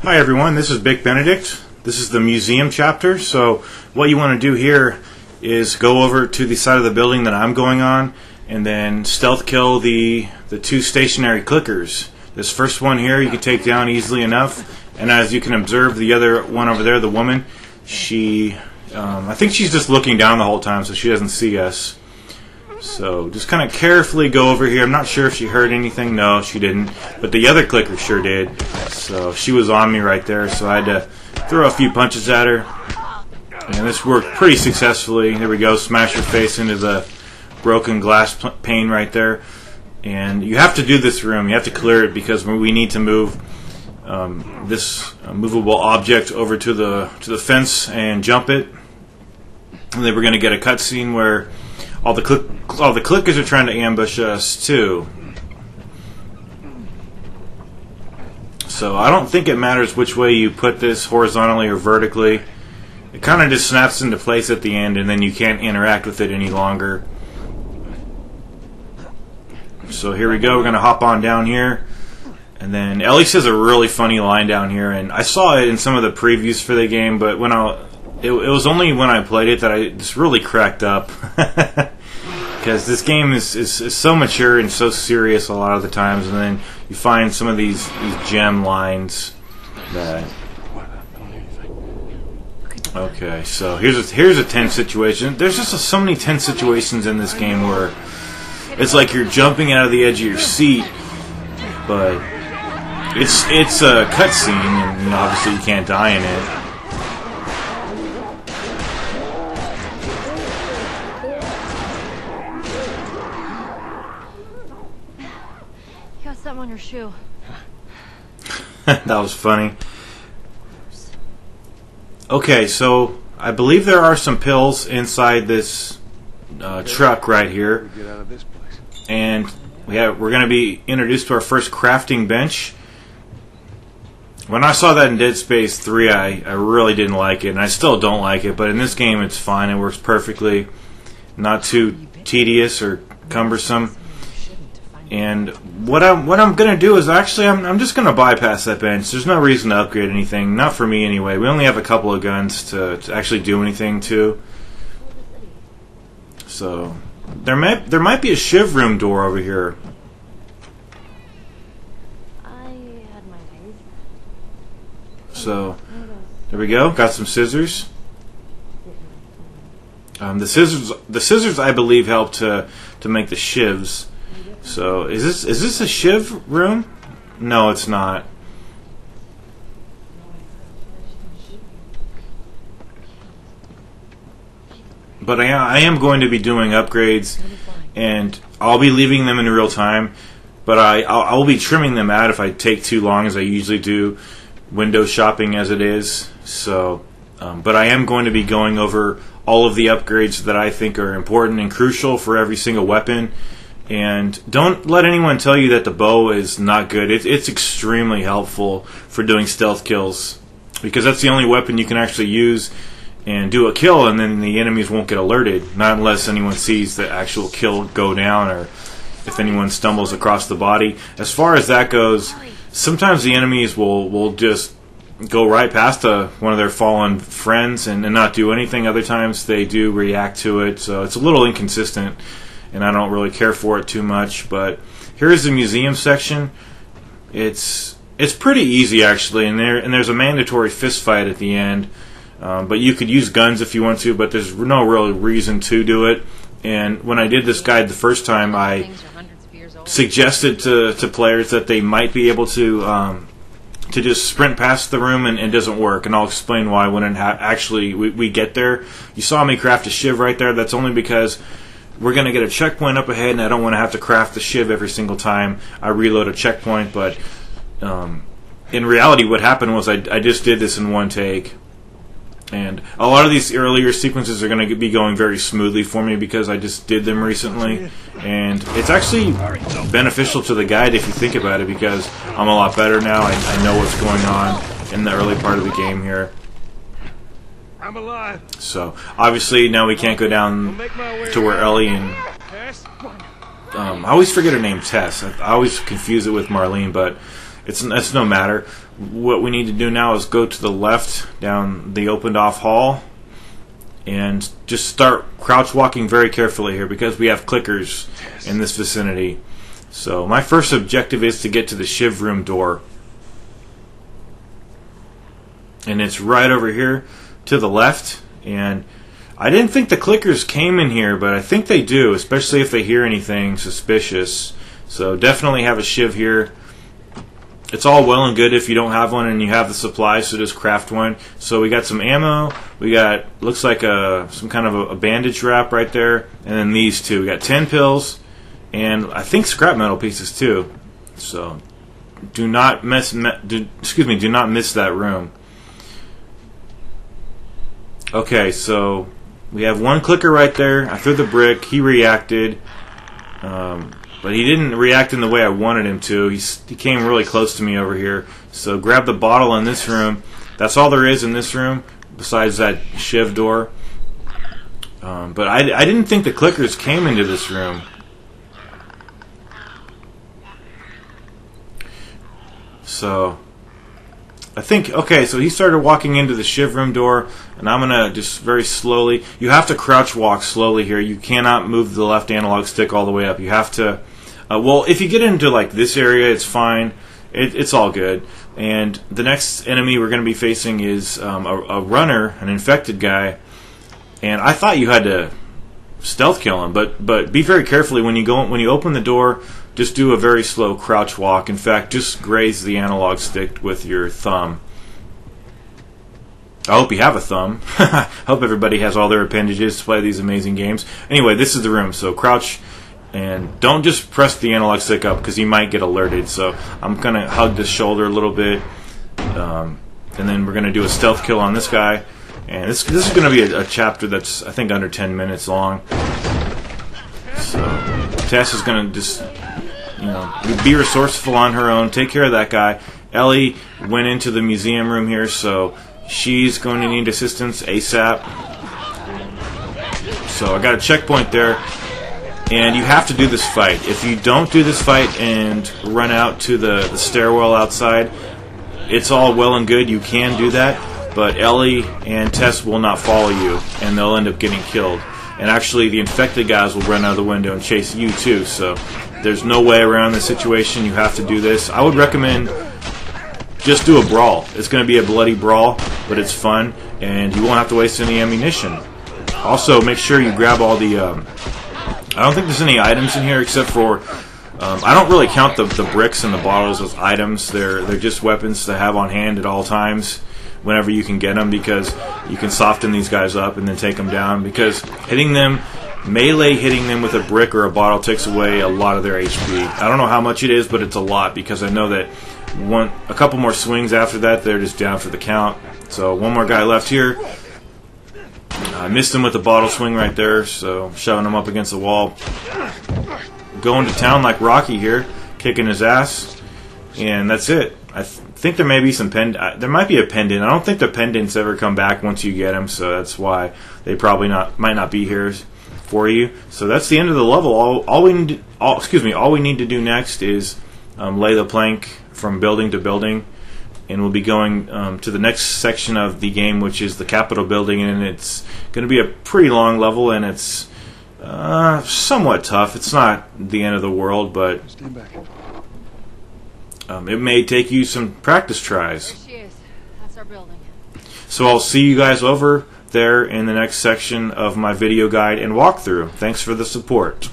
Hi everyone, this is Bick Benedict. This is the museum chapter. So what you want to do here is go over to the side of the building that I'm going on and then stealth kill the two stationary clickers. This first one here you can take down easily enough, and as you can observe, the other one over there, the woman, I think she's just looking down the whole time so she doesn't see us. So just kind of carefully go over here. I'm not sure if she heard anything. No, she didn't. But the other clicker sure did. So she was on me right there. So I had to throw a few punches at her. And this worked pretty successfully. There we go. Smash her face into the broken glass pane right there. And you have to do this room. You have to clear it because we need to move this movable object over to the fence and jump it. And then we're going to get a cutscene where all the clickers are trying to ambush us too. So I don't think it matters which way you put this, horizontally or vertically. It kind of just snaps into place at the end, and then you can't interact with it any longer. So here we go. We're going to hop on down here. And then Ellie says a really funny line down here, and I saw it in some of the previews for the game, but when it was only when I played it that I just really cracked up. Because this game is so mature and so serious a lot of the times, and then you find some of these gem lines that... Okay, so here's a tense situation. There's just so many tense situations in this game where it's like you're jumping out of the edge of your seat, but it's a cutscene, and obviously you can't die in it. Something on your shoe. That was funny. Okay, so I believe there are some pills inside this truck right here, and we're going to be introduced to our first crafting bench. When I saw that in Dead Space 3, I really didn't like it, and I still don't like it, but in this game it's fine. It works perfectly, not too tedious or cumbersome. And what I'm going to do is actually I'm just going to bypass that bench. There's no reason to upgrade anything, not for me anyway. We only have a couple of guns to actually do anything to. So there might be a shiv room door over here. So there we go. Got some scissors. The scissors I believe help to make the shivs. So is this a shiv room? No, it's not. But I am going to be doing upgrades, and I'll be leaving them in real time. But I'll be trimming them out if I take too long, as I usually do, window shopping as it is. So, but I am going to be going over all of the upgrades that I think are important and crucial for every single weapon. And don't let anyone tell you that the bow is not good. It's extremely helpful for doing stealth kills, because that's the only weapon you can actually use and do a kill, and then the enemies won't get alerted, not unless anyone sees the actual kill go down or if anyone stumbles across the body. As far as that goes, sometimes the enemies will just go right past one of their fallen friends and not do anything. Other times they do react to it, so it's a little inconsistent, and I don't really care for it too much. But here's the museum section. It's pretty easy actually, and there's a mandatory fist fight at the end. But you could use guns if you want to, but there's no real reason to do it. And when I did this guide the first time, I suggested to players that they might be able to just sprint past the room, and it doesn't work. And I'll explain why when actually we get there. You saw me craft a shiv right there. That's only because we're going to get a checkpoint up ahead, and I don't want to have to craft the shiv every single time I reload a checkpoint. But in reality, what happened was I just did this in one take. And a lot of these earlier sequences are going to be going very smoothly for me because I just did them recently. And it's actually beneficial to the guide if you think about it, because I'm a lot better now. I know what's going on in the early part of the game here. I'm alive. So obviously now we can't go down to where Ellie and I always forget her name, Tess. I always confuse it with Marlene, but That's no matter. What we need to do now is go to the left down the opened off hall and just start crouch walking very carefully here because we have clickers in this vicinity. So my first objective is to get to the Shiv room door. And it's right over here to the left. And I didn't think the clickers came in here, but I think they do, especially if they hear anything suspicious. So definitely have a Shiv here. It's all well and good if you don't have one and you have the supplies, so just craft one. So we got some ammo. We got, looks like some kind of a bandage wrap right there. And then these two. We got 10 pills and I think scrap metal pieces too. So do not miss that room. Okay, so we have one clicker right there. I threw the brick. He reacted. But he didn't react in the way I wanted him to. He came really close to me over here. So grab the bottle in this room. That's all there is in this room, besides that Shiv door. But I didn't think the clickers came into this room. So I think, okay, so he started walking into the Shiv room door, and I'm going to just very slowly, you have to crouch walk slowly here. You cannot move the left analog stick all the way up. You have to, well, if you get into like this area, it's fine. It's all good. And the next enemy we're going to be facing is a runner, an infected guy, and I thought you had to stealth kill him, but be very carefully when you open the door. Just do a very slow crouch walk. In fact, just graze the analog stick with your thumb. I hope you have a thumb. I hope everybody has all their appendages to play these amazing games. Anyway, this is the room, so crouch and don't just press the analog stick up because you might get alerted. So I'm going to hug this shoulder a little bit, and then we're going to do a stealth kill on this guy. And this is going to be a chapter that's, I think, under 10 minutes long. So Tess is going to just, be resourceful on her own. Take care of that guy. Ellie went into the museum room here, so she's going to need assistance ASAP. So I got a checkpoint there, and you have to do this fight. If you don't do this fight and run out to the stairwell outside, it's all well and good. You can do that, but Ellie and Tess will not follow you, and they'll end up getting killed. And actually, the infected guys will run out of the window and chase you too, so there's no way around this situation. You have to do this. I would recommend just do a brawl. It's going to be a bloody brawl, but it's fun, and you won't have to waste any ammunition. Also, make sure you grab all the... I don't think there's any items in here except for... I don't really count the bricks and the bottles as items. They're just weapons to have on hand at all times whenever you can get them, because you can soften these guys up and then take them down, because hitting them... Melee hitting them with a brick or a bottle takes away a lot of their HP. I don't know how much it is, but it's a lot, because I know that a couple more swings after that, they're just down for the count. So one more guy left here. I missed him with the bottle swing right there, so shoving him up against the wall. Going to town like Rocky here, kicking his ass, and that's it. I think there may be some there might be a pendant. I don't think the pendants ever come back once you get them, so that's why they probably might not be here for you. So that's the end of the level. All we need to do next is lay the plank from building to building, and we'll be going to the next section of the game, which is the Capitol building, and it's going to be a pretty long level, and it's somewhat tough. It's not the end of the world, but Stand back. It may take you some practice tries. There she is. That's our building. So I'll see you guys over there in the next section of my video guide and walkthrough. Thanks for the support.